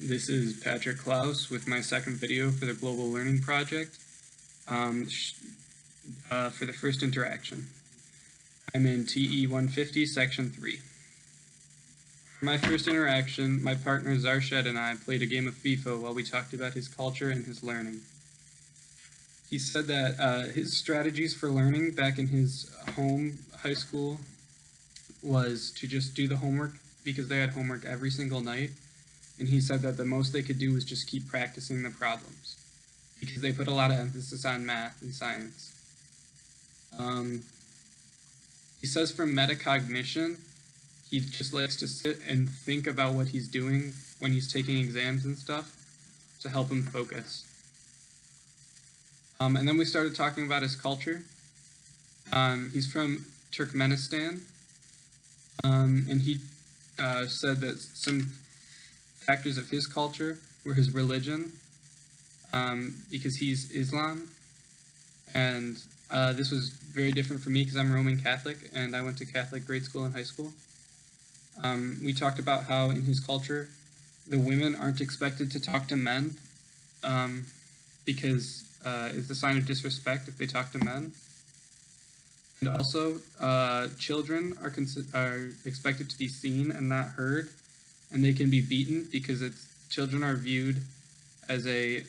This is Patrick Klaus with my second video for the Global Learning Project for the first interaction. I'm in TE 150, Section 3. For my first interaction, my partner Zarshed and I played a game of FIFA while we talked about his culture and his learning. He said that his strategies for learning back in his home high school was to just do the homework because they had homework every single night. And he said that the most they could do was just keep practicing the problems because they put a lot of emphasis on math and science. He says for metacognition, he just likes to sit and think about what he's doing when he's taking exams and stuff to help him focus. And then we started talking about his culture. He's from Turkmenistan, and he said that some factors of his culture were his religion, because he's Islam, and this was very different for me because I'm Roman Catholic and I went to Catholic grade school and high school. We talked about how in his culture the women aren't expected to talk to men because it's a sign of disrespect if they talk to men. And also, children are expected to be seen and not heard, and they can be beaten because children are viewed as a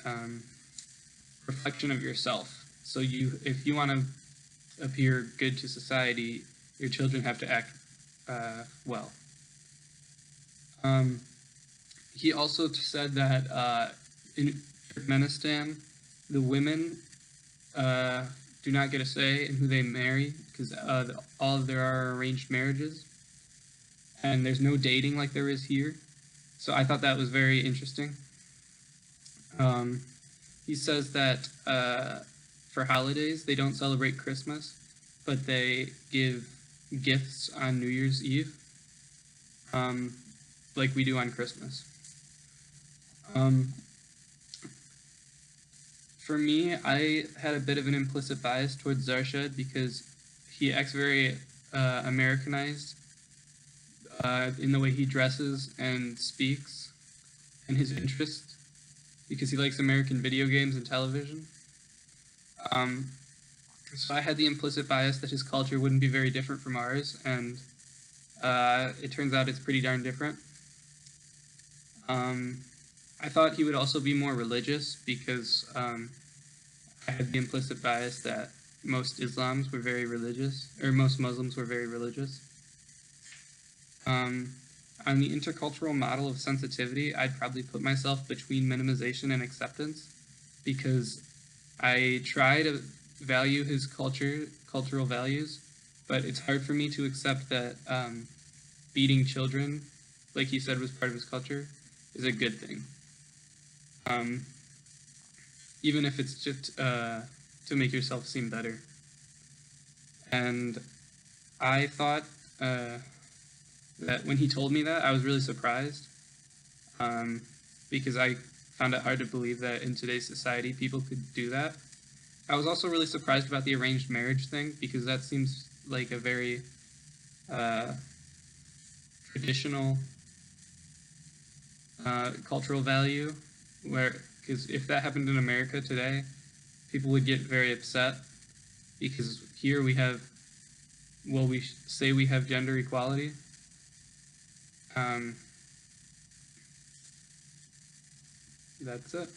reflection of yourself. So if you want to appear good to society, your children have to act well. He also said that in Turkmenistan, the women do not get a say in who they marry because there are arranged marriages, and there's no dating like there is here. So I thought that was very interesting. He says that for holidays, they don't celebrate Christmas, but they give gifts on New Year's Eve, like we do on Christmas. For me, I had a bit of an implicit bias towards Zarshed because he acts very Americanized in the way he dresses and speaks, and his interests, because he likes American video games and television. So I had the implicit bias that his culture wouldn't be very different from ours, and it turns out it's pretty darn different. I thought he would also be more religious because I had the implicit bias that most Muslims were very religious. On the intercultural model of sensitivity, I'd probably put myself between minimization and acceptance because I try to value his cultural values, but it's hard for me to accept that beating children, like he said was part of his culture, is a good thing. Even if it's just to make yourself seem better. And I thought that when he told me that, I was really surprised because I found it hard to believe that in today's society people could do that. I was also really surprised about the arranged marriage thing because that seems like a very traditional cultural value, because if that happened in America today, people would get very upset because here we have, well, we say we have gender equality. That's it.